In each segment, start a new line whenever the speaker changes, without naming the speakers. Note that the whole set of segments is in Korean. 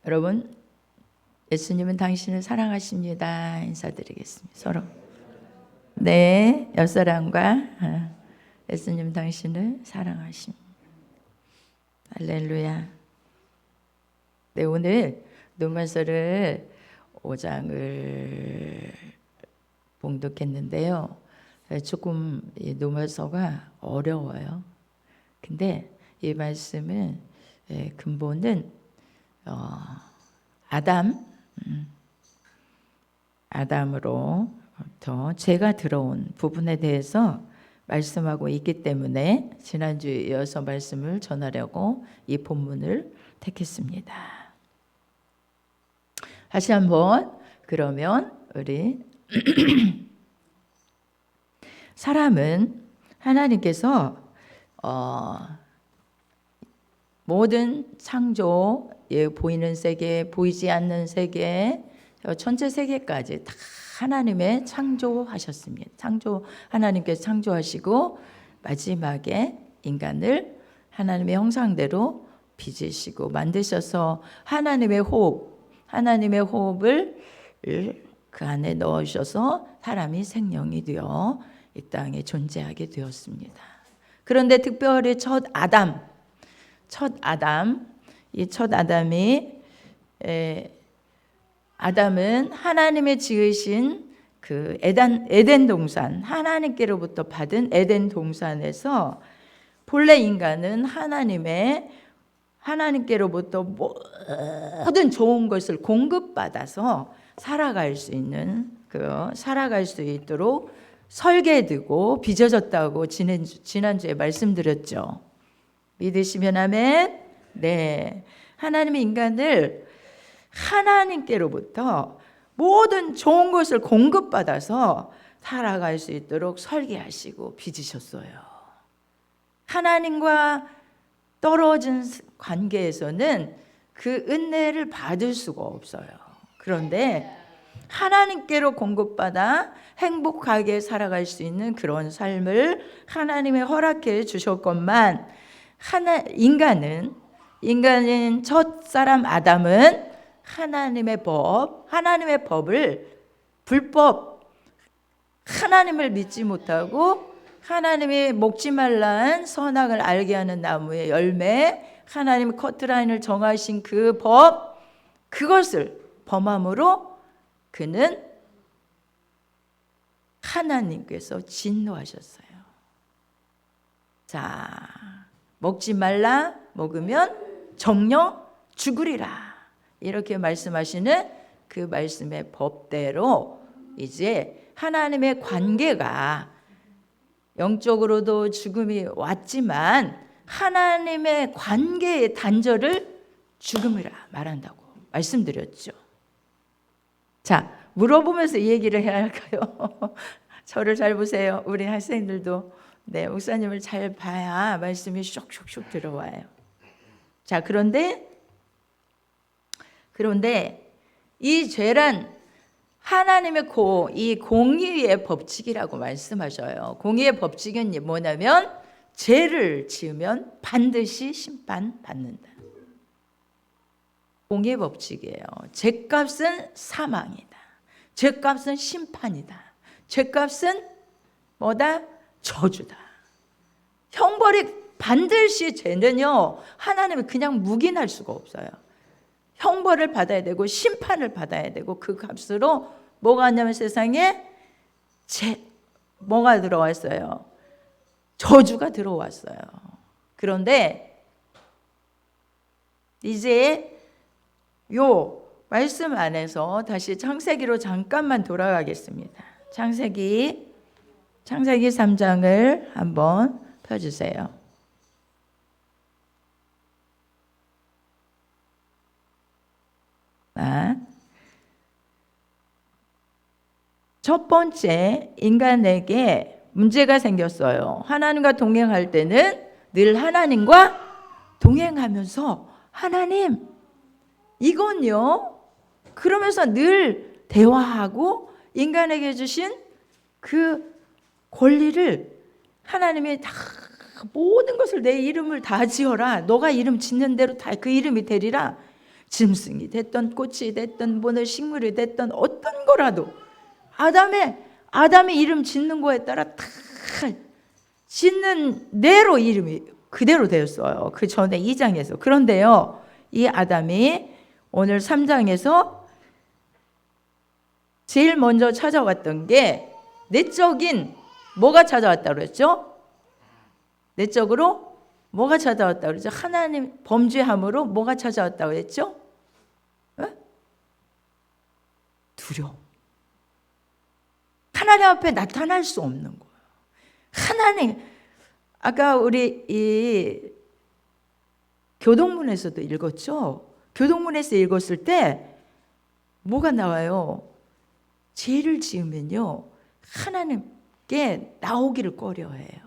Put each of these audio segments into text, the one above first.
여러분, 예수님은 당신을 사랑하십니다. 인사드리겠습니다. 서로. 네, 옆사람과 예수님 당신을 사랑하십니다. 할렐루야. 네, 오늘 누가서를 5장을 봉독했는데요. 조금 누가서가 어려워요. 근데 이 말씀은 근본은 아담으로부터 죄가 들어온 부분에 대해서 말씀하고 있기 때문에 지난주에 이어서 말씀을 전하려고 이 본문을 택했습니다. 다시 한번 그러면 우리 사람은 하나님께서 모든 창조, 보이는 세계, 보이지 않는 세계, 전체 세계까지 다 하나님의 창조하셨습니다. 하나님께서 창조하시고 마지막에 인간을 하나님의 형상대로 빚으시고 만드셔서 하나님의 호흡을 그 안에 넣으셔서 사람이 생명이 되어 이 땅에 존재하게 되었습니다. 그런데 특별히 이 첫 아담은 하나님의 지으신 그 에덴 동산, 하나님께로부터 받은 에덴 동산에서 본래 인간은 하나님께로부터 모든 좋은 것을 공급받아서 살아갈 수 있도록 설계되고 빚어졌다고 지난주에 말씀드렸죠. 믿으시면 아멘. 네, 하나님이 인간을 하나님께로부터 모든 좋은 것을 공급받아서 살아갈 수 있도록 설계하시고 빚으셨어요. 하나님과 떨어진 관계에서는 그 은혜를 받을 수가 없어요. 그런데 하나님께로 공급받아 행복하게 살아갈 수 있는 그런 삶을 하나님이 허락해 주셨건만 인간인 첫사람 아담은 하나님의 법을 하나님을 믿지 못하고 하나님이 먹지 말라는 선악을 알게 하는 나무의 열매, 하나님의 커트라인을 정하신 그것을 범함으로 그는 하나님께서 진노하셨어요. 자, 먹지 말라, 먹으면 정령 죽으리라. 이렇게 말씀하시는 그 말씀의 법대로 이제 하나님의 관계가 영적으로도 죽음이 왔지만 하나님의 관계의 단절을 죽음이라 말한다고 말씀드렸죠. 자, 물어보면서 이 얘기를 해야 할까요? 저를 잘 보세요. 우리 학생들도 목사님을 잘 봐야 말씀이 슉슉슉 들어와요. 자, 그런데 이 죄란 하나님의 이 공의의 법칙이라고 말씀하셔요. 공의의 법칙은 뭐냐면 죄를 지으면 반드시 심판받는다. 공의의 법칙이에요. 죄값은 사망이다. 죄값은 심판이다. 죄값은 뭐다? 저주다. 형벌이 반드시 죄는요, 하나님이 그냥 묵인할 수가 없어요. 형벌을 받아야 되고 심판을 받아야 되고 그 값으로 뭐가 왔냐면 세상에 뭐가 들어왔어요? 저주가 들어왔어요. 그런데 이제 요 말씀 안에서 다시 창세기로 잠깐만 돌아가겠습니다. 창세기 3장을 한번 펴주세요. 첫 번째, 인간에게 문제가 생겼어요. 하나님과 동행할 때는 늘 하나님과 동행하면서 하나님, 이건요, 그러면서 늘 대화하고 인간에게 주신 그 권리를 하나님이 다 모든 것을 내 이름을 다 지어라. 너가 이름 짓는 대로 다 그 이름이 되리라. 짐승이 됐던 꽃이 됐던 뭐는 식물이 됐던 어떤 거라도 아담의 이름 짓는 거에 따라 다 짓는 대로 이름이 그대로 되었어요. 그 전에 2장에서. 그런데요, 이 아담이 오늘 3장에서 제일 먼저 찾아왔던 게 내적인 뭐가 찾아왔다고 그랬죠? 내적으로 뭐가 찾아왔다고 그랬죠? 하나님 범죄함으로 뭐가 찾아왔다고 그랬죠? 두려움. 하나님 앞에 나타날 수 없는 거예요. 하나님, 아까 우리 이 교동문에서도 읽었죠? 교동문에서 읽었을 때 뭐가 나와요? 죄를 지으면요, 하나님께 나오기를 꺼려해요.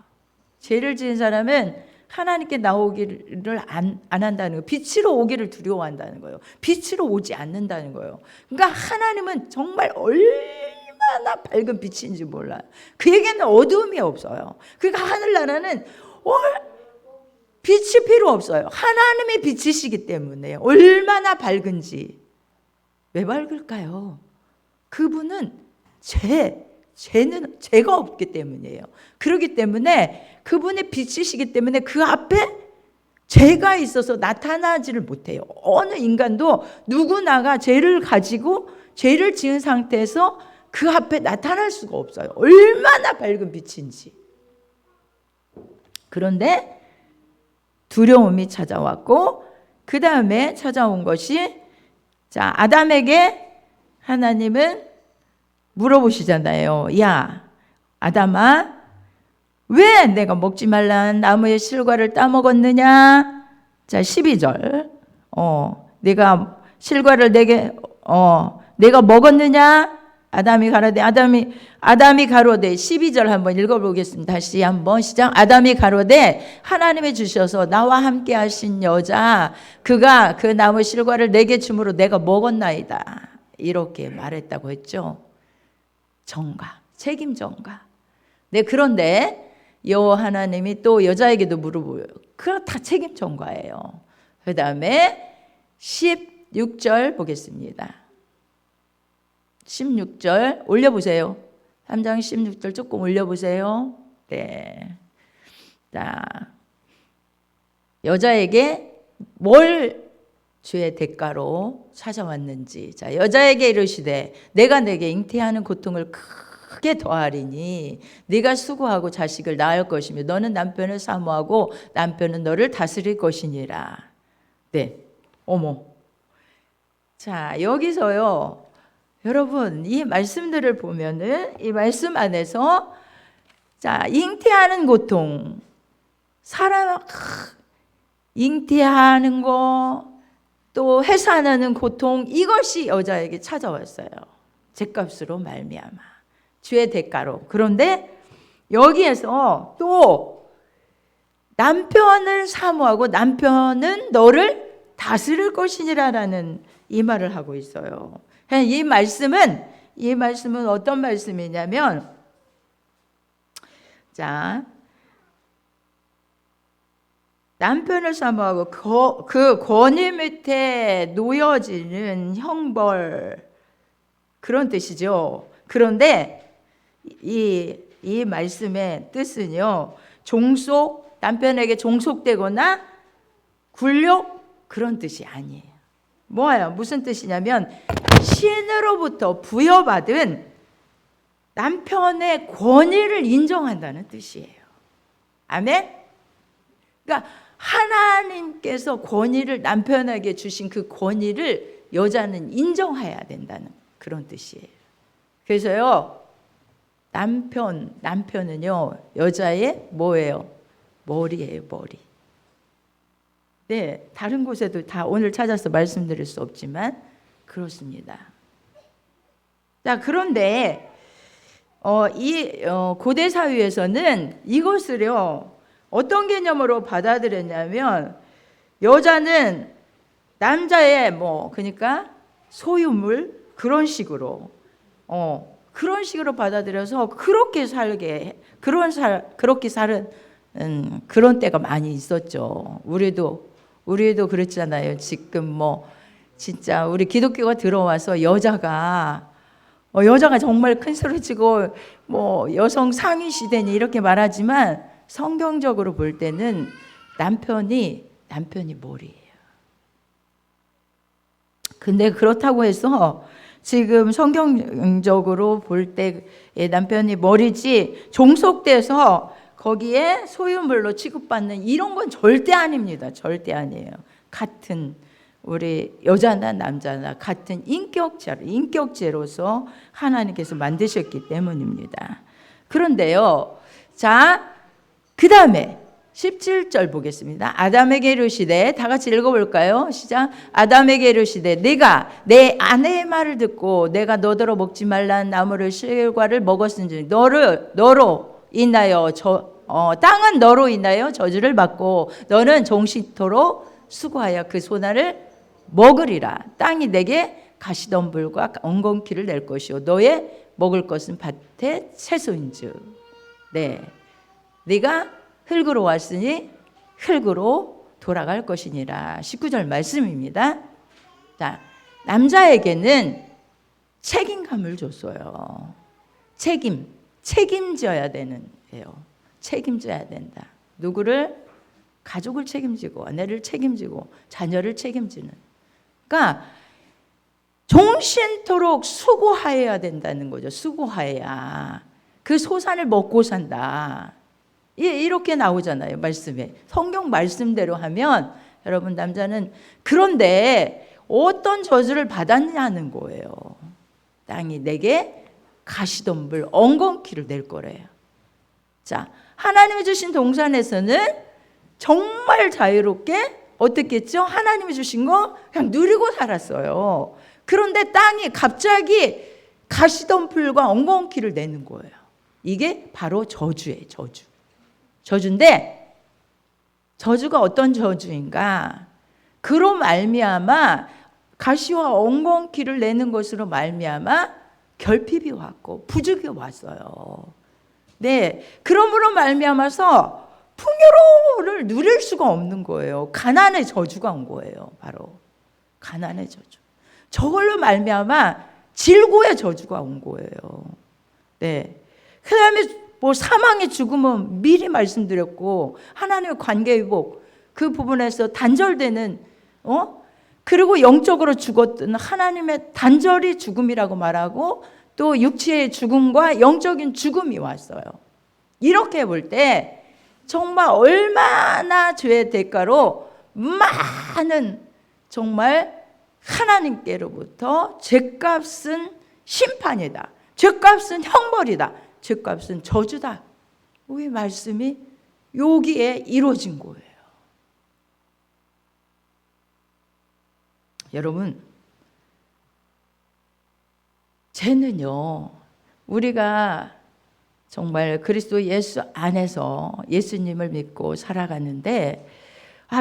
죄를 지은 사람은 하나님께 나오기를 안 한다는 거예요. 빛으로 오기를 두려워한다는 거예요. 빛으로 오지 않는다는 거예요. 그러니까 하나님은 정말 얼마나 밝은 빛인지 몰라요. 그에게는 어두움이 없어요. 그러니까 하늘나라는 빛이 필요 없어요. 하나님이 빛이시기 때문에 얼마나 밝은지. 왜 밝을까요? 그분은 죄는 죄가 없기 때문이에요. 그렇기 때문에 그분의 빛이시기 때문에 그 앞에 죄가 있어서 나타나지를 못해요. 어느 인간도 누구나가 죄를 가지고 죄를 지은 상태에서 그 앞에 나타날 수가 없어요. 얼마나 밝은 빛인지. 그런데 두려움이 찾아왔고, 그 다음에 찾아온 것이, 자, 아담에게 하나님은 물어보시잖아요. 야, 아담아, 왜 내가 먹지 말라는 나무의 실과를 따먹었느냐? 자, 12절. 내가 실과를 내가 먹었느냐? 아담이 가로되, 아담이 가로되, 12절 한번 읽어보겠습니다. 다시 한번 시작. 아담이 가로되, 하나님이 주셔서 나와 함께 하신 여자, 그가 그 나무 실과를 내게 주므로 내가 먹었나이다. 이렇게 말했다고 했죠. 전가, 책임 전가. 네, 그런데 여호와 하나님이 또 여자에게도 물어보여요. 그거 다 책임 전가예요. 그 다음에 16절 보겠습니다. 16절 올려보세요. 3장 16절 조금 올려보세요. 네. 자, 여자에게 뭘 죄의 대가로 찾아왔는지. 자, 여자에게 이르시되 내가 내게 잉태하는 고통을 크게 더하리니 네가 수고하고 자식을 낳을 것이며 너는 남편을 사모하고 남편은 너를 다스릴 것이니라. 네. 어머. 자, 여기서요, 여러분, 이 말씀들을 보면은 이 말씀 안에서, 자, 잉태하는 고통, 사람 잉태하는 거, 또 해산하는 고통, 이것이 여자에게 찾아왔어요. 죄값으로 말미암아, 죄의 대가로. 그런데 여기에서 또 남편을 사모하고 남편은 너를 다스릴 것이니라라는 이 말을 하고 있어요. 이 말씀은 어떤 말씀이냐면, 자, 남편을 사모하고 그 권위 밑에 놓여지는 형벌, 그런 뜻이죠. 그런데 이 말씀의 뜻은요, 남편에게 종속되거나 굴욕, 그런 뜻이 아니에요. 뭐예요? 무슨 뜻이냐면 신으로부터 부여받은 남편의 권위를 인정한다는 뜻이에요. 아멘? 그러니까 하나님께서 권위를 남편에게 주신 그 권위를 여자는 인정해야 된다는 그런 뜻이에요. 그래서요, 남편은요, 여자의 뭐예요? 머리예요, 머리. 네, 다른 곳에도 다 오늘 찾아서 말씀드릴 수 없지만 그렇습니다. 자, 그런데 고대 사회에서는 이것을요, 어떤 개념으로 받아들였냐면, 여자는 남자의 그러니까 소유물, 그런 식으로 받아들여서 그렇게 사는 그런 때가 많이 있었죠. 우리도 그랬잖아요. 지금 진짜 우리 기독교가 들어와서 여자가 정말 큰 소리 치고 뭐 여성 상위 시대니 이렇게 말하지만 성경적으로 볼 때는 남편이 머리예요. 근데 그렇다고 해서 지금 성경적으로 볼 때 남편이 머리지 종속돼서 거기에 소유물로 취급받는 이런 건 절대 아닙니다. 절대 아니에요. 같은 우리 여자나 남자나 같은 인격체로서 하나님께서 만드셨기 때문입니다. 그런데요, 자, 그 다음에 17절 보겠습니다. 아담에게 이르시되, 다 같이 읽어볼까요? 시작. 아담에게 이르시되, 내가 내 아내의 말을 듣고 내가 너더러 먹지 말라는 나무를 실과를 먹었은지 너로 인하여 땅은 너로 인하여 저주를 받고 너는 종식토록 수고하여 그 소나를 먹으리라. 땅이 내게 가시덤불과 엉겅퀴를 낼 것이요 너의 먹을 것은 밭의 채소인즉. 네, 네가 흙으로 왔으니 흙으로 돌아갈 것이니라. 19절 말씀입니다. 자, 남자에게는 책임감을 줬어요. 책임져야 되는 거예요. 책임져야 된다. 누구를? 가족을 책임지고 아내를 책임지고 자녀를 책임지는. 그러니까 종신토록 수고하여야 된다는 거죠. 수고하여야 그 소산을 먹고 산다. 이렇게 나오잖아요. 말씀에. 성경 말씀대로 하면 여러분 남자는 그런데 어떤 저주를 받았냐는 거예요. 땅이 내게 가시덤불 엉겅퀴를 낼 거래요. 자, 하나님이 주신 동산에서는 정말 자유롭게 어떻게 했죠? 하나님이 주신 거 그냥 누리고 살았어요. 그런데 땅이 갑자기 가시덤불과 엉겅퀴를 내는 거예요. 이게 바로 저주예요. 저주인데 저주가 어떤 저주인가? 그로 말미암아 가시와 엉겅퀴를 내는 것으로 말미암아 결핍이 왔고 부족이 왔어요. 네, 그러므로 말미암아서 풍요로움을 누릴 수가 없는 거예요. 가난의 저주가 온 거예요. 바로 가난의 저주. 저걸로 말미암아 질고의 저주가 온 거예요. 네. 그다음에 뭐 사망의 죽음은 미리 말씀드렸고 하나님의 관계 회복 그 부분에서 단절되는 그리고 영적으로 죽었던 하나님의 단절이 죽음이라고 말하고 또 육체의 죽음과 영적인 죽음이 왔어요. 이렇게 볼 때 정말 얼마나 죄의 대가로 많은 정말 하나님께로부터 죄값은 심판이다. 죄값은 형벌이다. 죄값은 저주다. 이 말씀이 여기에 이루어진 거예요. 여러분, 죄는요, 우리가 정말 그리스도 예수 안에서 예수님을 믿고 살아가는데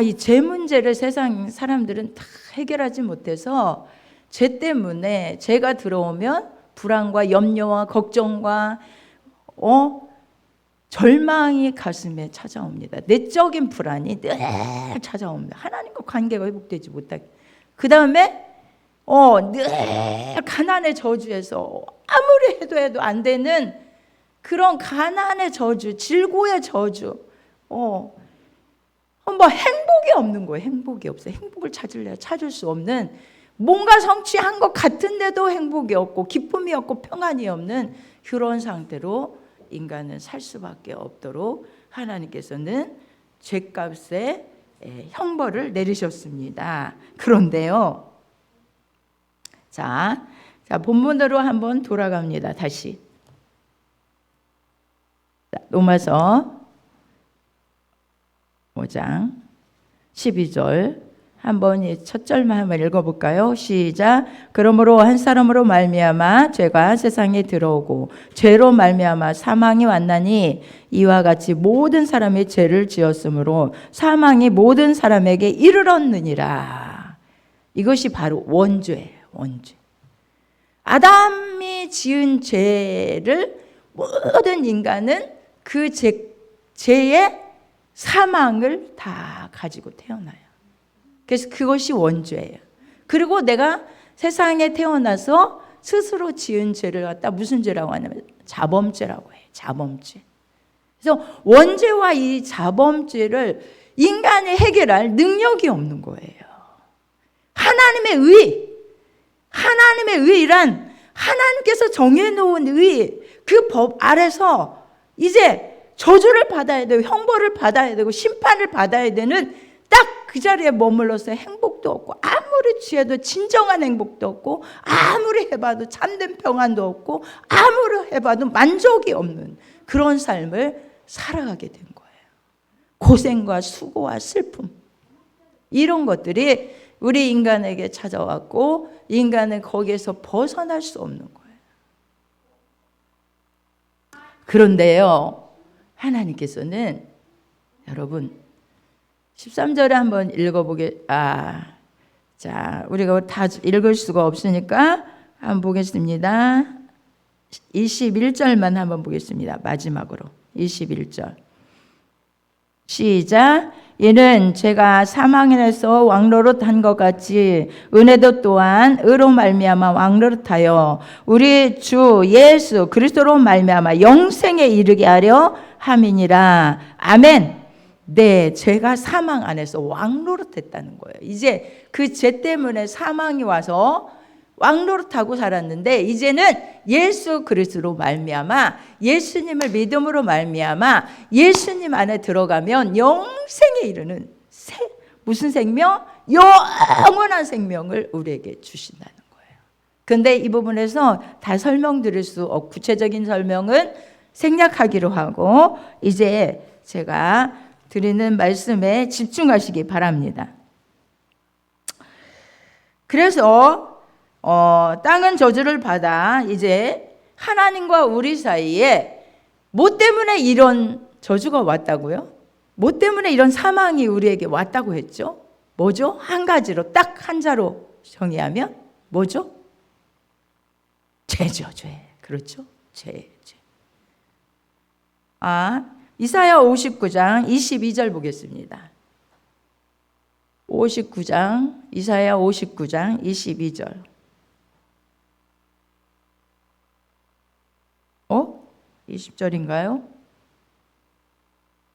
이 죄 문제를 세상 사람들은 다 해결하지 못해서 죄 때문에 죄가 들어오면 불안과 염려와 걱정과 절망이 가슴에 찾아옵니다. 내적인 불안이 늘 찾아옵니다. 하나님과 관계가 회복되지 못하게. 그 다음에 늘 가난의 저주에서 아무리 해도 안 되는 그런 가난의 저주, 질고의 저주, 뭐 행복이 없는 거예요. 행복이 없어요. 행복을 찾을 수 없는 뭔가 성취한 것 같은데도 행복이 없고 기쁨이 없고 평안이 없는 그런 상태로 인간은 살 수밖에 없도록 하나님께서는 죄값의 형벌을 내리셨습니다. 그런데요, 자 본문으로 한번 돌아갑니다. 다시 로마서 5장 12절 한번 첫 절만 한번 읽어볼까요? 시작. 그러므로 한 사람으로 말미암아 죄가 세상에 들어오고 죄로 말미암아 사망이 왔나니 이와 같이 모든 사람이 죄를 지었으므로 사망이 모든 사람에게 이르렀느니라. 이것이 바로 원죄예요. 원죄. 아담이 지은 죄를 모든 인간은 그 죄의 사망을 다 가지고 태어나요. 그래서 그것이 원죄예요. 그리고 내가 세상에 태어나서 스스로 지은 죄를 갖다 무슨 죄라고 하냐면 자범죄라고 해요. 자범죄. 그래서 원죄와 이 자범죄를 인간이 해결할 능력이 없는 거예요. 하나님의 의란 하나님께서 정해놓은 의, 그 법 아래서 이제 저주를 받아야 되고 형벌을 받아야 되고 심판을 받아야 되는 딱 그 자리에 머물러서 행복도 없고 아무리 취해도 진정한 행복도 없고 아무리 해봐도 참된 평안도 없고 아무리 해봐도 만족이 없는 그런 삶을 살아가게 된 거예요. 고생과 수고와 슬픔, 이런 것들이 우리 인간에게 찾아왔고 인간은 거기에서 벗어날 수 없는 거예요. 그런데요, 하나님께서는 여러분 13절에 한번 자, 우리가 다 읽을 수가 없으니까 한번 보겠습니다. 21절만 한번 보겠습니다. 마지막으로 21절 시작. 이는 제가 사망에서 왕노릇한 것 같이 은혜도 또한 의로 말미암아 왕노릇하여 우리 주 예수 그리스도로 말미암아 영생에 이르게 하려 함이니라. 아멘. 네, 죄가 사망 안에서 왕노릇했다는 거예요. 이제 그 죄 때문에 사망이 와서 왕노릇하고 살았는데 이제는 예수 그리스도로 말미암아 예수님을 믿음으로 말미암아 예수님 안에 들어가면 영생에 이르는 무슨 생명? 영원한 생명을 우리에게 주신다는 거예요. 그런데 이 부분에서 다 설명드릴 수 없고 구체적인 설명은 생략하기로 하고 이제 제가 드리는 말씀에 집중하시기 바랍니다. 그래서 땅은 저주를 받아 이제 하나님과 우리 사이에 뭐 때문에 이런 저주가 왔다고요? 뭐 때문에 이런 사망이 우리에게 왔다고 했죠? 뭐죠? 한 가지로 딱 한자로 정의하면 뭐죠? 죄죠, 죄. 그렇죠? 죄. 이사야 59장 22절 보겠습니다. 이사야 59장 22절. 20절인가요?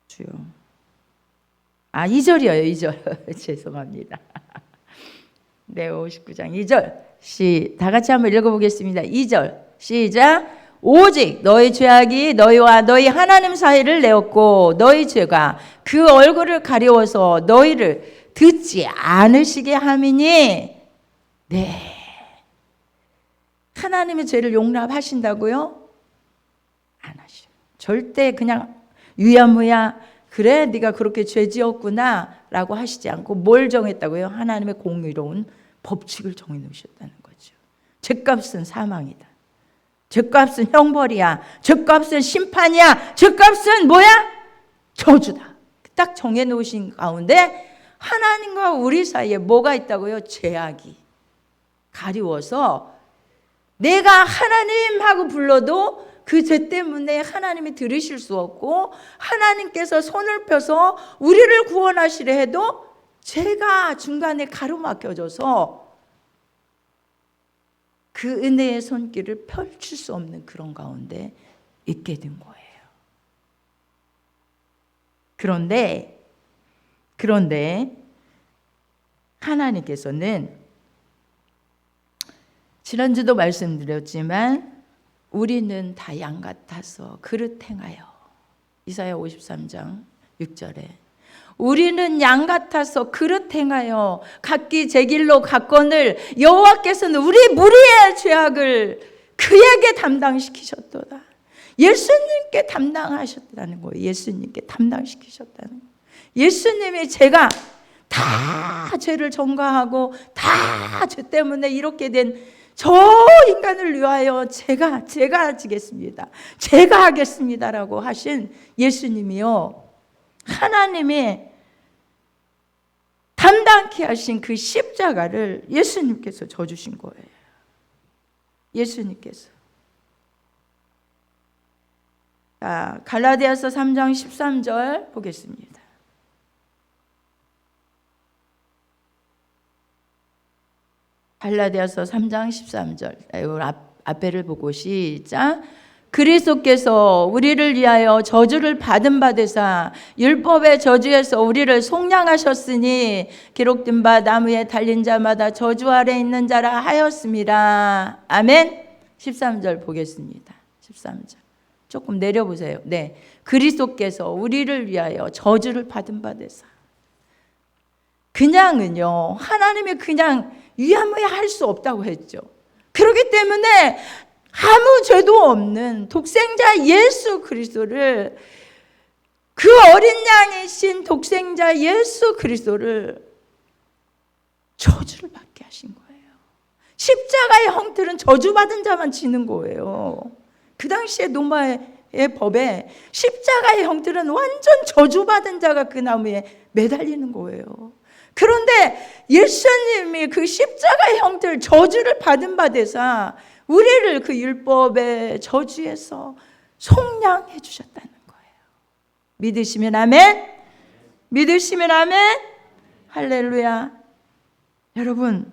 주요. 2절이에요, 2절. 죄송합니다. 네, 59장 2절. 다 같이 한번 읽어보겠습니다. 2절. 시작. 오직 너희 죄악이 너희와 너희 하나님 사이를 내었고 너희 죄가 그 얼굴을 가리워서 너희를 듣지 않으시게 함이니. 네, 하나님의 죄를 용납하신다고요? 안 하셔요. 절대 그냥 유야무야 그래 네가 그렇게 죄 지었구나 라고 하시지 않고 뭘 정했다고요? 하나님의 공의로운 법칙을 정해놓으셨다는 거죠. 죄값은 사망이다. 죄값은 형벌이야. 죄값은 심판이야. 죄값은 뭐야? 저주다. 딱 정해놓으신 가운데 하나님과 우리 사이에 뭐가 있다고요? 죄악이 가리워서 내가 하나님 하고 불러도 그 죄 때문에 하나님이 들으실 수 없고 하나님께서 손을 펴서 우리를 구원하시려 해도 죄가 중간에 가로막혀져서 그 은혜의 손길을 펼칠 수 없는 그런 가운데 있게 된 거예요. 그런데 하나님께서는 지난주도 말씀드렸지만 우리는 다 양 같아서 그릇 행하여 이사야 53장 6절에 우리는 양 같아서 그릇 행하여 각기 제 길로 갔거늘 여호와께서는 우리 무리의 죄악을 그에게 담당시키셨도다. 예수님께 담당하셨다는 거예요. 예수님께 담당시키셨다는 거예요. 예수님이 제가 다 죄를 전가하고 다 죄 때문에 이렇게 된 저 인간을 위하여 제가 지겠습니다. 제가 하겠습니다라고 하신 예수님이요. 하나님이 담당케 하신 그 십자가를 예수님께서 져주신 거예요. 예수님께서. 자, 갈라디아서 3장 13절 보겠습니다. 갈라디아서 3장 13절. 앞에를 보고 시작. 그리스도께서 우리를 위하여 저주를 받은 바 되사 율법의 저주에서 우리를 속량하셨으니 기록된 바 나무에 달린 자마다 저주 아래 있는 자라 하였습니다. 아멘. 13절 보겠습니다. 13절 조금 내려보세요. 네, 그리스도께서 우리를 위하여 저주를 받은 바 되사. 그냥은요, 하나님이 그냥 위하무야 할 수 없다고 했죠. 그렇기 때문에 아무 죄도 없는 독생자 예수 그리스도를, 그 어린 양이신 독생자 예수 그리스도를 저주를 받게 하신 거예요. 십자가의 형틀은 저주받은 자만 지는 거예요. 그 당시에 로마의 법에 십자가의 형틀은 완전 저주받은 자가 그 나무에 매달리는 거예요. 그런데 예수님이 그 십자가의 형틀 저주를 받은 바 되사 우리를 그 율법의 저주에서 속량해 주셨다는 거예요. 믿으시면 아멘. 믿으시면 아멘. 할렐루야. 여러분,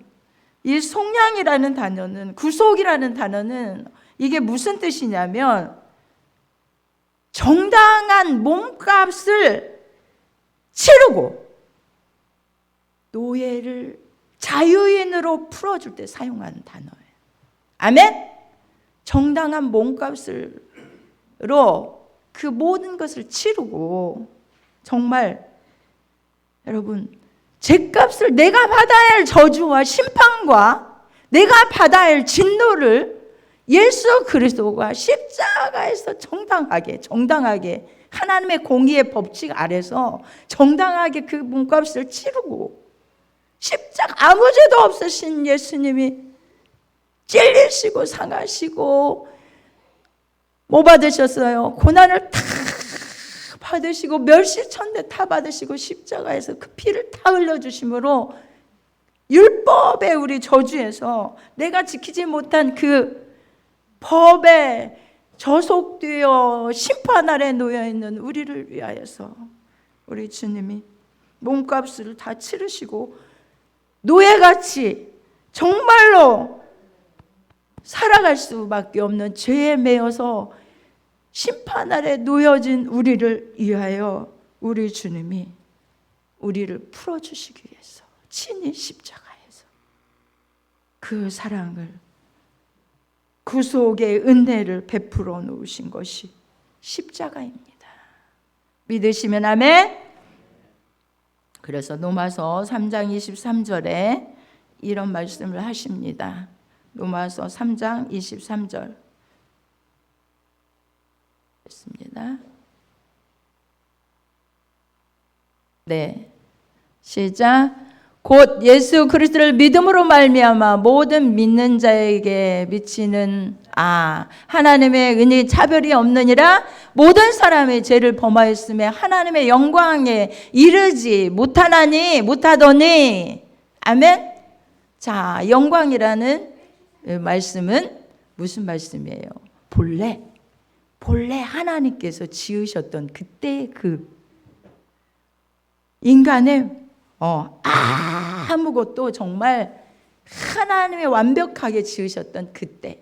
이 속량이라는 단어는, 구속이라는 단어는 이게 무슨 뜻이냐면 정당한 몸값을 치르고 노예를 자유인으로 풀어줄 때 사용하는 단어예요. 아멘? 정당한 몸값으로 그 모든 것을 치르고, 정말 여러분, 죄값을, 내가 받아야 할 저주와 심판과 내가 받아야 할 진노를 예수 그리스도가 십자가에서 정당하게 하나님의 공의의 법칙 아래서 정당하게 그 몸값을 치르고, 십자가 아무 죄도 없으신 예수님이 찔리시고 상하시고 뭐 받으셨어요? 고난을 다 받으시고 멸시천대 다 받으시고 십자가에서 그 피를 다 흘려주심으로 율법의 우리 저주에서 내가 지키지 못한 그 법에 저속되어 심판 아래 놓여있는 우리를 위하여서 우리 주님이 몸값을 다 치르시고 노예같이 정말로 살아갈 수밖에 없는 죄에 매여서 심판 아래 놓여진 우리를 위하여 우리 주님이 우리를 풀어주시기 위해서 친히 십자가에서 그 사랑을, 구속의 은혜를 베풀어 놓으신 것이 십자가입니다. 믿으시면 아멘. 그래서 로마서 3장 23절에 이런 말씀을 하십니다. 로마서 3장 23절 있습니다. 네, 시작. 곧 예수 그리스도를 믿음으로 말미암아 모든 믿는 자에게 미치는 하나님의 은혜 차별이 없느니라. 모든 사람이 죄를 범하였음에 하나님의 영광에 이르지 못하더니. 아멘. 자, 영광이라는 말씀은 무슨 말씀이에요? 본래 하나님께서 지으셨던 그때의 그 인간의 아무것도 정말 하나님의 완벽하게 지으셨던 그때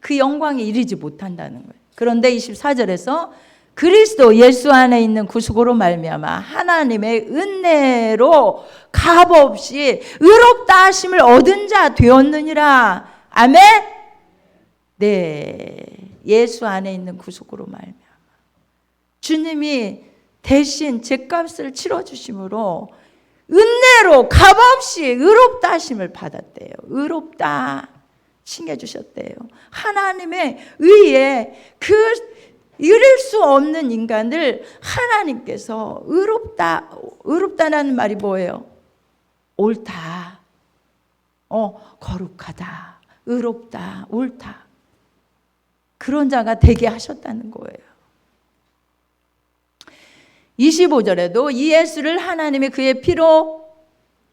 그 영광에 이르지 못한다는 거예요. 그런데 24절에서 그리스도 예수 안에 있는 구속으로 말미암아 하나님의 은혜로 값없이 의롭다 하심을 얻은 자 되었느니라. 아멘. 네, 예수 안에 있는 구속으로 말미암아 주님이 대신 죄값을 치러주심으로 은혜로 값없이 의롭다 하심을 받았대요. 의롭다 칭해주셨대요. 하나님의 의에 그 이룰 수 없는 인간을 하나님께서 의롭다라는 말이 뭐예요? 옳다, 거룩하다, 의롭다, 옳다, 그런 자가 되게 하셨다는 거예요. 25절에도 이 예수를 하나님이 그의 피로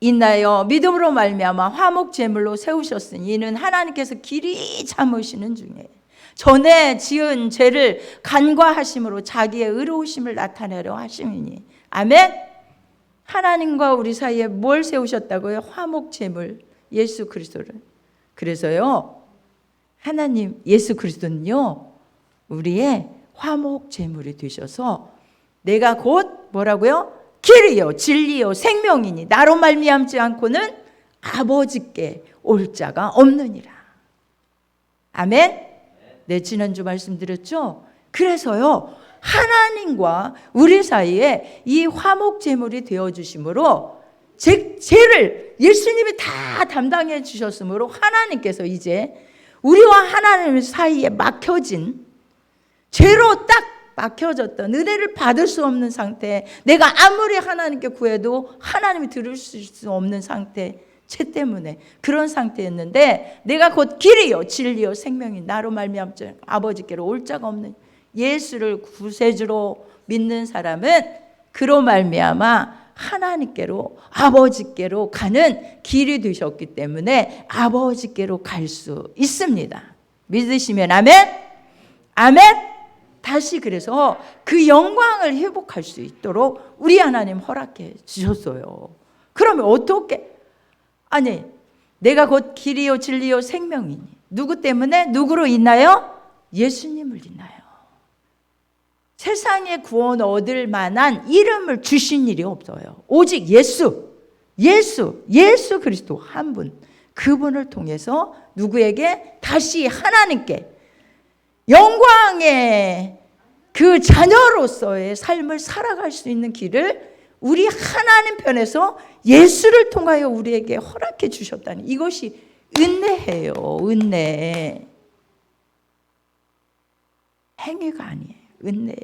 인하여 믿음으로 말미암아 화목 제물로 세우셨으니 이는 하나님께서 길이 참으시는 중에 전에 지은 죄를 간과하심으로 자기의 의로우심을 나타내려 하심이니. 아멘. 하나님과 우리 사이에 뭘 세우셨다고요? 화목 제물, 예수 그리스도를. 그래서요, 하나님 예수 그리스도는요, 우리의 화목 제물이 되셔서 내가 곧 뭐라고요? 길이요 진리요 생명이니 나로 말미암지 않고는 아버지께 올 자가 없느니라. 아멘. 네, 지난주 말씀드렸죠. 그래서요, 하나님과 우리 사이에 이 화목 제물이 되어 주심으로 죄를 예수님이 다 담당해 주셨으므로 하나님께서 이제 우리와 하나님 사이에 막혀진, 죄로 딱 막혀졌던, 은혜를 받을 수 없는 상태, 내가 아무리 하나님께 구해도 하나님이 들을 수 없는 상태, 죄 때문에 그런 상태였는데, 내가 곧 길이요 진리요 생명이 나로 말미암지 아버지께로 올 자가 없는 예수를 구세주로 믿는 사람은 그로 말미암아 하나님께로, 아버지께로 가는 길이 되셨기 때문에 아버지께로 갈 수 있습니다. 믿으시면 아멘? 아멘? 다시 그래서 그 영광을 회복할 수 있도록 우리 하나님 허락해 주셨어요. 그러면 어떻게? 아니, 내가 곧 길이요 진리요 생명이니, 누구 때문에? 누구로 인하여? 예수님을 인하여. 세상에 구원 얻을 만한 이름을 주신 일이 없어요. 오직 예수 그리스도 한 분, 그분을 통해서 누구에게? 다시 하나님께 영광의 그 자녀로서의 삶을 살아갈 수 있는 길을 우리 하나님 편에서 예수를 통하여 우리에게 허락해 주셨다니, 이것이 은혜예요. 은혜. 행위가 아니에요. 은혜.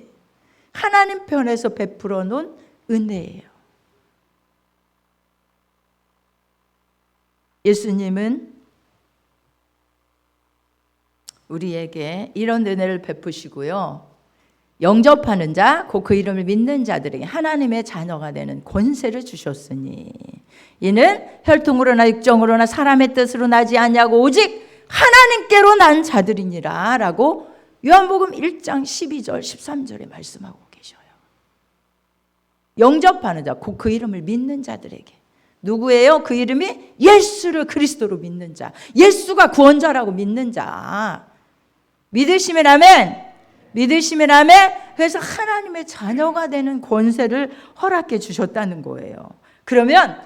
하나님 편에서 베풀어 놓은 은혜예요. 예수님은 우리에게 이런 은혜를 베푸시고요, 영접하는 자, 곧 그 이름을 믿는 자들에게 하나님의 자녀가 되는 권세를 주셨으니 이는 혈통으로나 육정으로나 사람의 뜻으로 나지 않냐고 오직 하나님께로 난 자들이니라 라고 요한복음 1장 12절 13절에 말씀하고 계셔요. 영접하는 자, 곧 그 이름을 믿는 자들에게. 누구예요? 그 이름이 예수를 그리스도로 믿는 자, 예수가 구원자라고 믿는 자. 믿으시면 아멘. 믿으시면 아멘. 그래서 하나님의 자녀가 되는 권세를 허락해 주셨다는 거예요. 그러면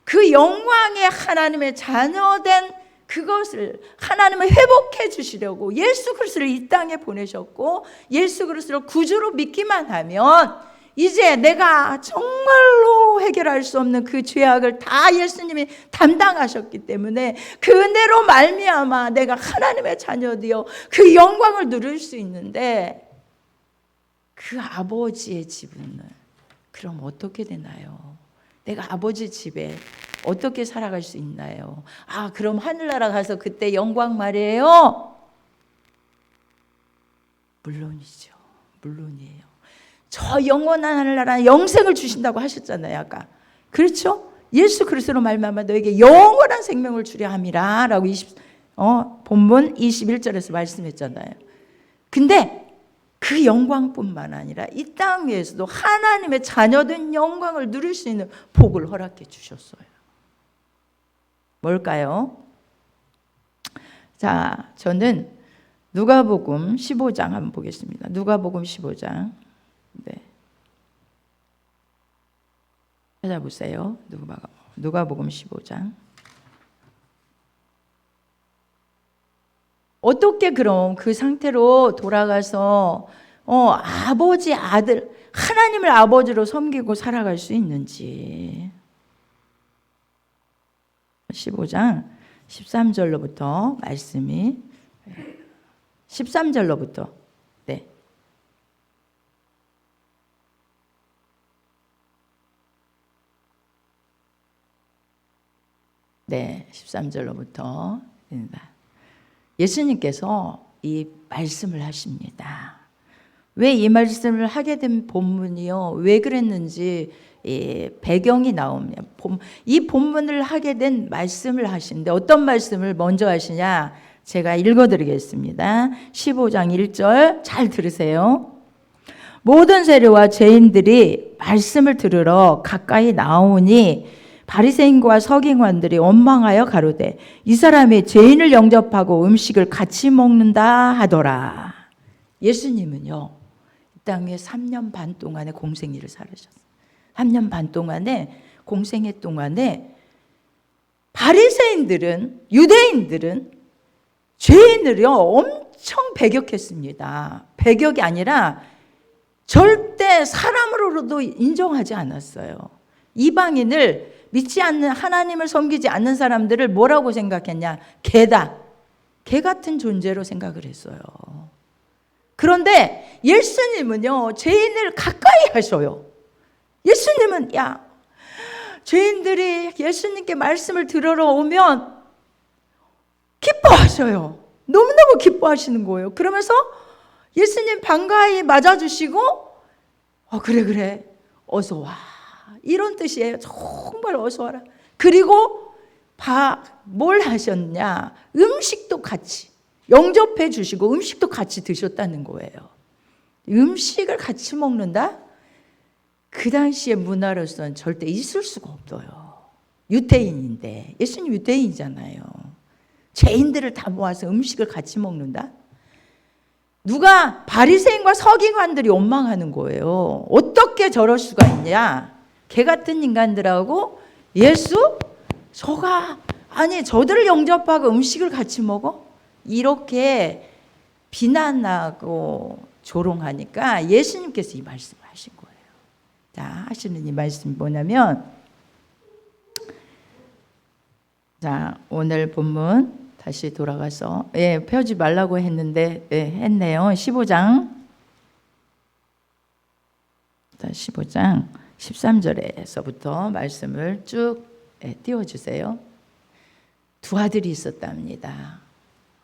그 영광의 하나님의 자녀된 그것을 하나님을 회복해 주시려고 예수 그리스도를 이 땅에 보내셨고, 예수 그리스도를 구주로 믿기만 하면 이제 내가 정말로 해결할 수 없는 그 죄악을 다 예수님이 담당하셨기 때문에 그 은혜로 말미암아 내가 하나님의 자녀되어 그 영광을 누릴 수 있는데, 그 아버지의 집은 그럼 어떻게 되나요? 내가 아버지 집에 어떻게 살아갈 수 있나요? 아, 그럼 하늘나라 가서 그때 영광 말이에요? 물론이죠. 물론이에요. 저 영원한 하늘나라 영생을 주신다고 하셨잖아요, 아까. 그렇죠? 예수 그리스도로 말미암아 너에게 영원한 생명을 주려 함이라 라고 본문 21절에서 말씀했잖아요. 근데 그 영광뿐만 아니라 이 땅 위에서도 하나님의 자녀된 영광을 누릴 수 있는 복을 허락해 주셨어요. 뭘까요? 자, 저는 누가복음 15장 한번 보겠습니다. 누가복음 15장. 네. 찾아보세요. 누가복음 15장. 어떻게 그럼 그 상태로 돌아가서 아버지 아들, 하나님을 아버지로 섬기고 살아갈 수 있는지. 15장 13절로부터 말씀이, 13절로부터 네. 네, 13절로부터 됩니다. 예수님께서 이 말씀을 하십니다. 왜 이 말씀을 하게 된 본문이요? 왜 그랬는지 배경이 나옵니다. 이 본문을 하게 된 말씀을 하시는데 어떤 말씀을 먼저 하시냐? 제가 읽어드리겠습니다. 15장 1절 잘 들으세요. 모든 세리와 죄인들이 말씀을 들으러 가까이 나오니 바리새인과 서기관들이 원망하여 가로되 이 사람이 죄인을 영접하고 음식을 같이 먹는다 하더라. 예수님은요, 이 땅에 3년 반 동안의 공생애를 살으셨어요. 3년 반 동안에 공생애 동안에 바리새인들은, 유대인들은 죄인을요 엄청 배격했습니다. 배격이 아니라 절대 사람으로도 인정하지 않았어요. 이방인을 믿지 않는, 하나님을 섬기지 않는 사람들을 뭐라고 생각했냐? 개다. 개 같은 존재로 생각을 했어요. 그런데 예수님은요, 죄인을 가까이 하셔요. 예수님은, 야, 죄인들이 예수님께 말씀을 들으러 오면 기뻐하셔요. 너무너무 기뻐하시는 거예요. 그러면서 예수님 반가이 맞아주시고, 그래, 어서 와. 이런 뜻이에요. 정말 어서 와라. 그리고 뭘 하셨냐? 음식도 같이 영접해 주시고 음식도 같이 드셨다는 거예요. 음식을 같이 먹는다? 그 당시의 문화로서는 절대 있을 수가 없어요. 유대인인데, 예수님 유대인이잖아요. 죄인들을 다 모아서 음식을 같이 먹는다? 누가 바리새인과 서기관들이 원망하는 거예요. 어떻게 저럴 수가 있냐? 개 같은 인간들하고 예수? 저들을 영접하고 음식을 같이 먹어? 이렇게 비난하고 조롱하니까 예수님께서 이 말씀을 하신 거예요. 자, 하시는 이 말씀이 뭐냐면, 자, 오늘 본문 다시 돌아가서, 펴지 말라고 했는데, 했네요. 15장. 자, 15장 13절에서부터 말씀을 쭉 띄워주세요. 두 아들이 있었답니다.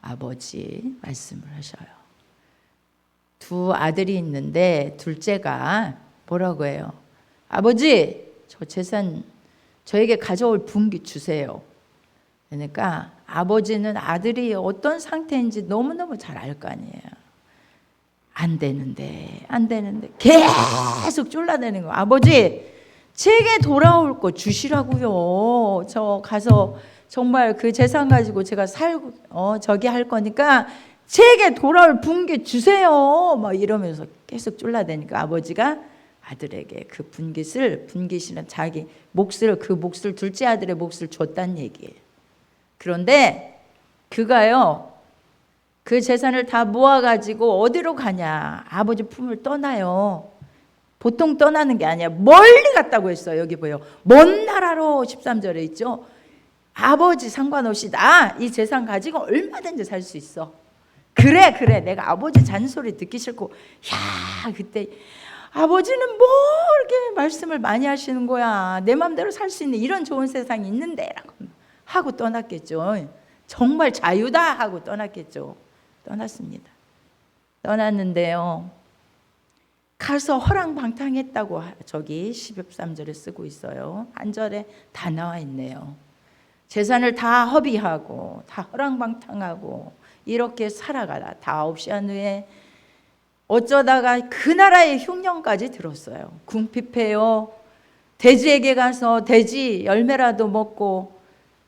아버지 말씀을 하셔요. 두 아들이 있는데 둘째가 뭐라고 해요? 아버지, 저 재산 저에게 가져올 분기 주세요. 그러니까 아버지는 아들이 어떤 상태인지 너무너무 잘 알 거 아니에요. 안 되는데 계속 쫄라대는 거. 아버지, 제게 돌아올 거 주시라고요. 저 가서 정말 그 재산 가지고 제가 살고 저기 할 거니까 제게 돌아올 분기 주세요. 막 이러면서 계속 쫄라대니까 아버지가 아들에게 그 분깃이는 자기 몫을, 그 몫을, 둘째 아들의 몫을 줬단 얘기예요. 그런데 그가요, 그 재산을 다 모아가지고 어디로 가냐? 아버지 품을 떠나요. 보통 떠나는 게 아니야. 멀리 갔다고 했어요. 여기 보여. 먼 나라로 13절에 있죠. 아버지 상관없이 나 이 재산 가지고 얼마든지 살 수 있어. 그래, 내가 아버지 잔소리 듣기 싫고. 야, 그때 아버지는 뭐 이렇게 말씀을 많이 하시는 거야. 내 마음대로 살 수 있는 이런 좋은 세상이 있는데 라고 하고 떠났겠죠. 정말 자유다 하고 떠났겠죠. 떠났습니다. 떠났는데요, 가서 허랑방탕했다고 저기 13절에 쓰고 있어요. 한 절에 다 나와 있네요. 재산을 다 허비하고 다 허랑방탕하고 이렇게 살아가다 다 없이 한 후에 어쩌다가 그 나라의 흉년까지 들었어요. 궁핍해요. 돼지에게 가서 돼지 열매라도 먹고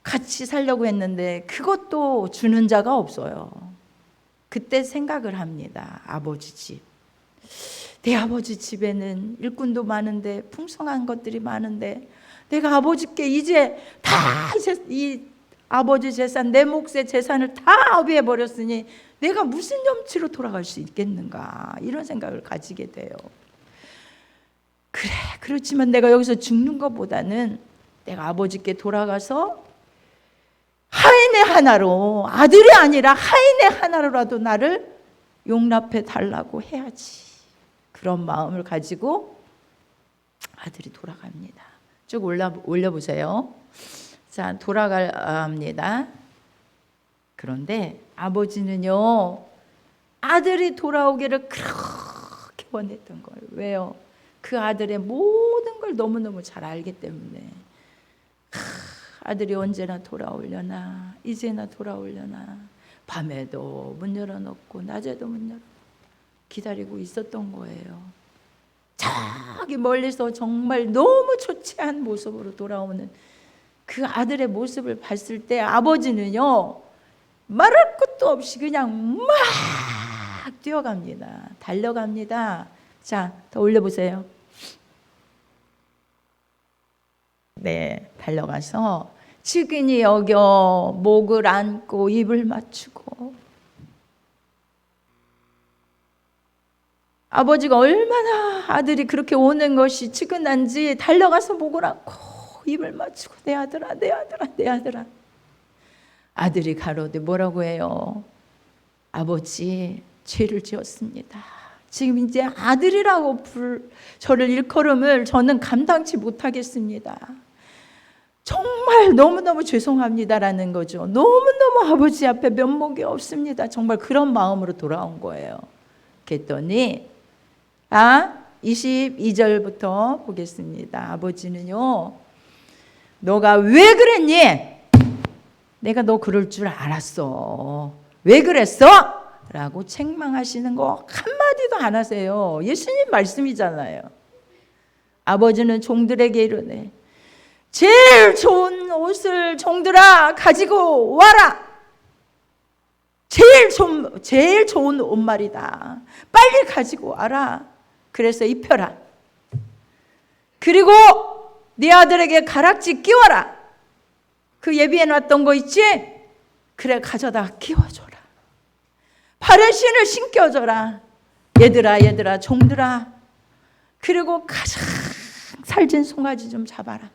같이 살려고 했는데 그것도 주는 자가 없어요. 그때 생각을 합니다. 아버지 집. 내 아버지 집에는 일꾼도 많은데 풍성한 것들이 많은데 내가 아버지께 이제 다 이 아버지 재산, 내 몫의 재산을 다 허비해 버렸으니 내가 무슨 염치로 돌아갈 수 있겠는가, 이런 생각을 가지게 돼요. 그래, 그렇지만 내가 여기서 죽는 것보다는 내가 아버지께 돌아가서 하인의 하나로, 아들이 아니라 하인의 하나로라도 나를 용납해 달라고 해야지. 그런 마음을 가지고 아들이 돌아갑니다. 쭉 올려보세요. 자, 돌아갑니다. 그런데 아버지는요, 아들이 돌아오기를 그렇게 원했던 거예요. 왜요? 그 아들의 모든 걸 너무너무 잘 알기 때문에. 아들이 언제나 돌아오려나, 이제나 돌아오려나, 밤에도 문 열어놓고 낮에도 문 열어놓고 기다리고 있었던 거예요. 저기 멀리서 정말 너무 초췌한 모습으로 돌아오는 그 아들의 모습을 봤을 때 아버지는요, 말할 것도 없이 그냥 막 뛰어갑니다. 달려갑니다. 자, 더 올려보세요. 네, 달려가서 측은히 여겨 목을 안고 입을 맞추고, 아버지가 얼마나 아들이 그렇게 오는 것이 측은한지 달려가서 목을 안고 입을 맞추고, 내 아들아, 내 아들아, 내 아들아. 아들이 가로되 뭐라고 해요? 아버지, 죄를 지었습니다. 지금 이제 아들이라고 저를 일컬음을 저는 감당치 못하겠습니다. 정말 너무너무 죄송합니다라는 거죠. 너무너무 아버지 앞에 면목이 없습니다. 정말 그런 마음으로 돌아온 거예요. 그랬더니 22절부터 보겠습니다. 아버지는요, 너가 왜 그랬니? 내가 너 그럴 줄 알았어. 왜 그랬어? 라고 책망하시는 거 한마디도 안 하세요. 예수님 말씀이잖아요. 아버지는 종들에게 이르네, 제일 좋은 옷을 종들아 가지고 와라. 제일 좋은 옷말이다. 빨리 가지고 와라. 그래서 입혀라. 그리고 네 아들에게 가락지 끼워라. 그 예비해 놨던 거 있지? 그래, 가져다 끼워줘라. 발에 신을 신겨줘라. 얘들아, 종들아. 그리고 가장 살찐 송아지 좀 잡아라.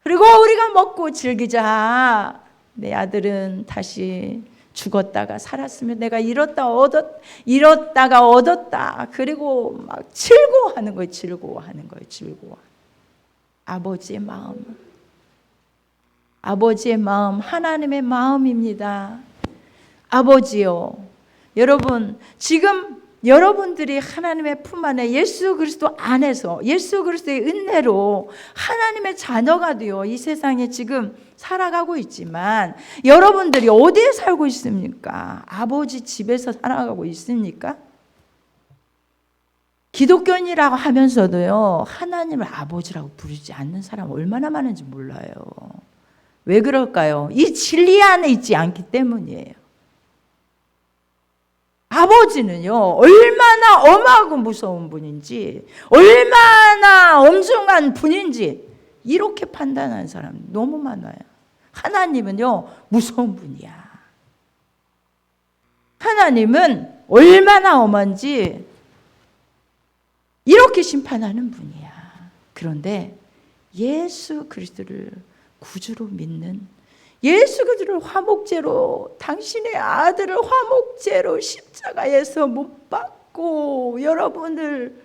그리고 우리가 먹고 즐기자. 내 아들은 다시 죽었다가 살았으면 내가 잃었다가 얻었다. 그리고 막 즐거워하는 거예요. 즐거워하는 거예요. 즐거워. 아버지의 마음, 하나님의 마음입니다. 아버지요, 여러분, 지금 여러분들이 하나님의 품 안에 예수 그리스도 안에서 예수 그리스도의 은혜로 하나님의 자녀가 되어 이 세상에 지금 살아가고 있지만, 여러분들이 어디에 살고 있습니까? 아버지 집에서 살아가고 있습니까? 기독교인이라고 하면서도요, 하나님을 아버지라고 부르지 않는 사람 얼마나 많은지 몰라요. 왜 그럴까요? 이 진리 안에 있지 않기 때문이에요. 아버지는요, 얼마나 엄하고 무서운 분인지, 얼마나 엄중한 분인지 이렇게 판단하는 사람 너무 많아요. 하나님은요, 무서운 분이야. 하나님은 얼마나 엄한지 이렇게 심판하는 분이야. 그런데 예수 그리스도를 구주로 믿는, 예수 그리스도를 화목제로, 당신의 아들을 화목제로 십자가에서 못 박고 여러분을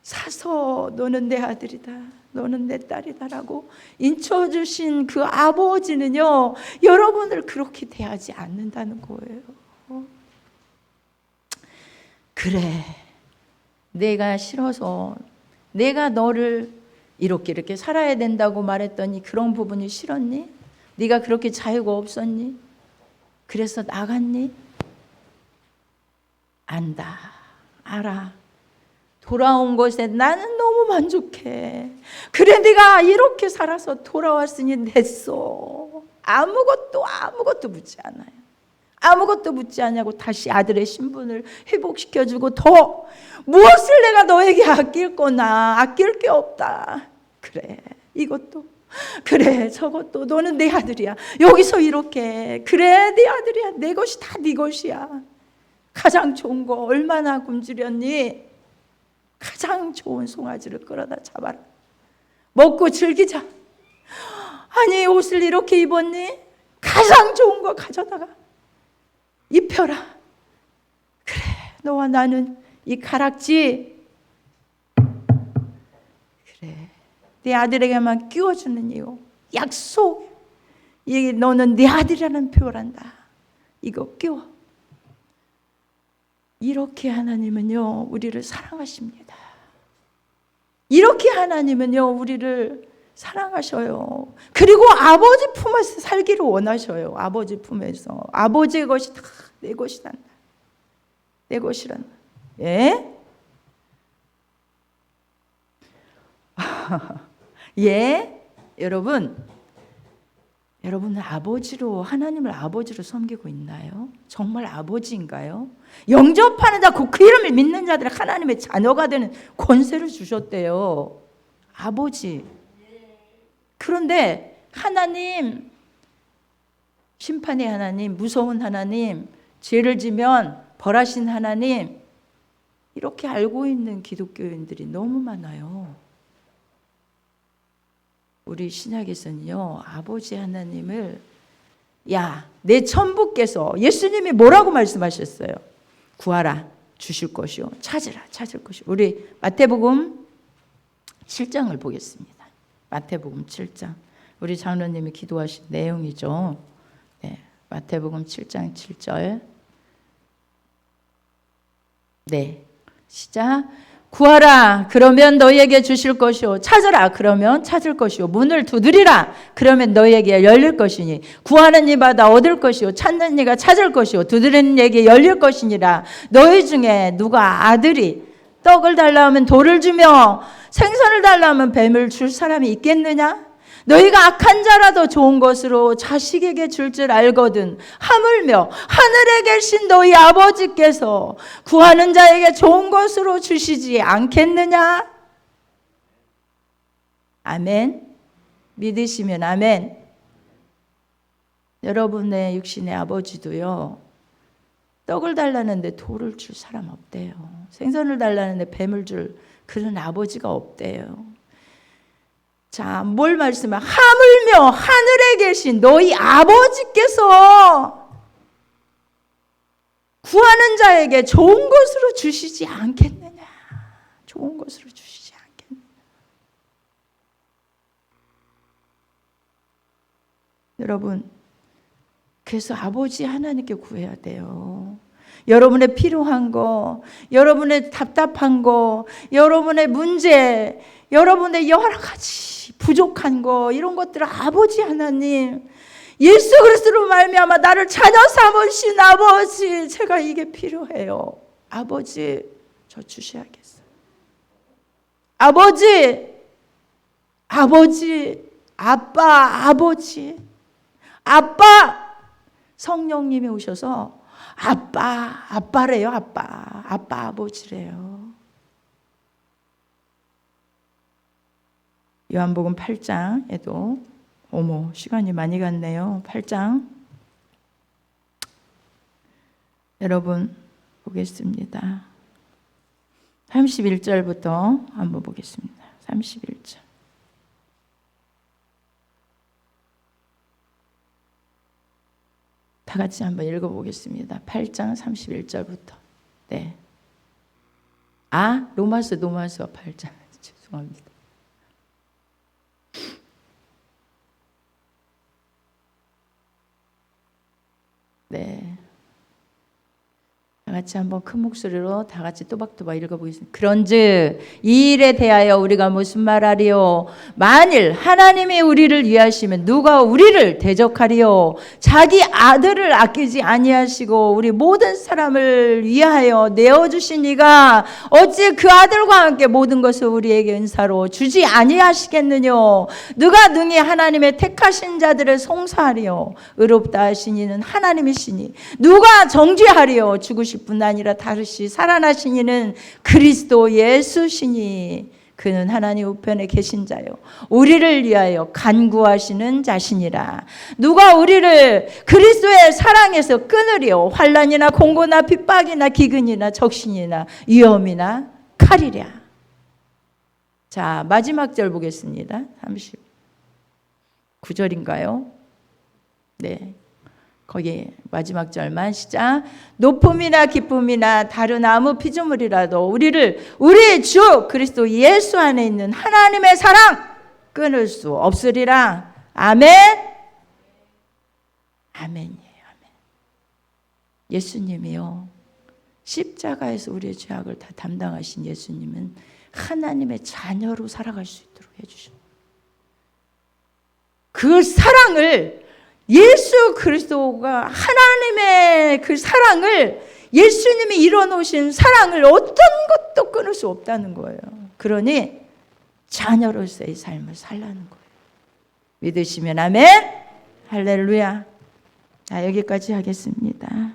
사서 너는 내 아들이다, 너는 내 딸이다라고 인쳐주신 그 아버지는요, 여러분을 그렇게 대하지 않는다는 거예요. 그래, 내가 싫어서, 내가 너를 이렇게 살아야 된다고 말했더니 그런 부분이 싫었니? 네가 그렇게 자유가 없었니? 그래서 나갔니? 안다, 알아. 돌아온 것에 나는 너무 만족해. 그래, 네가 이렇게 살아서 돌아왔으니 됐어. 아무것도 묻지 않아요. 아무것도 묻지 않냐고 다시 아들의 신분을 회복시켜주고, 더 무엇을 내가 너에게 아낄 거나, 아낄 게 없다. 그래, 이것도, 그래, 저것도, 너는 내 아들이야. 여기서 이렇게, 그래, 내 아들이야. 내 것이 다 네 것이야. 가장 좋은 거 얼마나 굶주렸니? 가장 좋은 송아지를 끌어다 잡아라. 먹고 즐기자. 아니, 옷을 이렇게 입었니? 가장 좋은 거 가져다가 입혀라. 그래, 너와 나는 이 가락지, 그래, 내 아들에게만 끼워주는 이유, 약속. 이 너는 내 아들이라는 표현한다. 이거 끼워. 이렇게 하나님은요, 우리를 사랑하십니다. 이렇게 하나님은요, 우리를 사랑하셔요. 그리고 아버지 품에서 살기를 원하셔요. 아버지 품에서. 아버지의 것이 다 내 것이란다. 내 것이란다. 예? 예? 여러분, 여러분은 하나님을 아버지로 섬기고 있나요? 정말 아버지인가요? 영접하는 자, 그 이름을 믿는 자들이 하나님의 자녀가 되는 권세를 주셨대요. 아버지. 그런데 하나님, 심판의 하나님, 무서운 하나님, 죄를 지면 벌하신 하나님, 이렇게 알고 있는 기독교인들이 너무 많아요. 우리 신약에서는요, 아버지 하나님을 내 천부께서, 예수님이 뭐라고 말씀하셨어요? 구하라, 주실 것이요, 찾으라, 찾을 것이요. 우리 마태복음 7장을 보겠습니다. 마태복음 7장. 우리 장로님이 기도하신 내용이죠. 네, 마태복음 7장 7절. 네, 시작. 구하라, 그러면 너희에게 주실 것이요, 찾으라, 그러면 찾을 것이요, 문을 두드리라, 그러면 너희에게 열릴 것이니, 구하는 이마다 얻을 것이요, 찾는 이가 찾을 것이요, 두드리는 이에게 열릴 것이니라. 너희 중에 누가 아들이 떡을 달라 하면 돌을 주며 생선을 달라 하면 뱀을 줄 사람이 있겠느냐? 너희가 악한 자라도 좋은 것으로 자식에게 줄 줄 알거든 하물며 하늘에 계신 너희 아버지께서 구하는 자에게 좋은 것으로 주시지 않겠느냐? 아멘. 믿으시면 아멘. 여러분의 육신의 아버지도요, 떡을 달라는데 돌을 줄 사람 없대요. 생선을 달라는데 뱀을 줄 그런 아버지가 없대요. 자, 뭘 말씀해? 하물며 하늘에 계신 너희 아버지께서 구하는 자에게 좋은 것으로 주시지 않겠느냐? 좋은 것으로 주시지 않겠느냐? 여러분, 그래서 아버지 하나님께 구해야 돼요. 여러분의 필요한 거, 여러분의 답답한 거, 여러분의 문제, 여러분의 여러 가지 부족한 거, 이런 것들을 아버지 하나님, 예수 그리스도로 말미암아 나를 자녀 삼으신 아버지, 제가 이게 필요해요. 아버지, 저 주셔야겠어요. 아버지, 아빠, 아빠, 성령님이 오셔서 아빠래요. 아빠 아버지래요. 요한복음 8장에도 시간이 많이 갔네요. 8장 여러분 보겠습니다. 31절부터 한번 보겠습니다. 31절. 다 같이 한번 읽어보겠습니다. 8장 31절부터. 네. 로마서 8장. 죄송합니다. 네. 다 같이 한번 큰 목소리로 다 같이 또박또박 읽어보겠습니다. 그런즉 이 일에 대하여 우리가 무슨 말하리요? 만일 하나님이 우리를 위하시면 누가 우리를 대적하리요? 자기 아들을 아끼지 아니하시고 우리 모든 사람을 위하여 내어주신 이가 어찌 그 아들과 함께 모든 것을 우리에게 은사로 주지 아니하시겠느뇨? 누가 능히 하나님의 택하신 자들을 송사하리요? 의롭다 하신 이는 하나님이시니 누가 정죄하리요? 죽으실 뿐 아니라 다르시 살아나신 이는 그리스도 예수시니 그는 하나님 우편에 계신 자요 우리를 위하여 간구하시는 자시니라. 누가 우리를 그리스도의 사랑에서 끊으리요? 환난이나 공고나 핍박이나 기근이나 적신이나 위험이나 칼이랴. 자, 마지막 절 보겠습니다. 39절인가요? 네. 거기 마지막 절만 시작. 높음이나 기쁨이나 다른 아무 피조물이라도 우리 주 그리스도 예수 안에 있는 하나님의 사랑 끊을 수 없으리라. 아멘. 아멘이에요. 아멘. 예수님이요, 십자가에서 우리의 죄악을 다 담당하신 예수님은 하나님의 자녀로 살아갈 수 있도록 해주셨어요. 그 사랑을, 예수 그리스도가 하나님의 그 사랑을, 예수님이 이뤄놓으신 사랑을 어떤 것도 끊을 수 없다는 거예요. 그러니 자녀로서의 삶을 살라는 거예요. 믿으시면 아멘. 할렐루야. 여기까지 하겠습니다.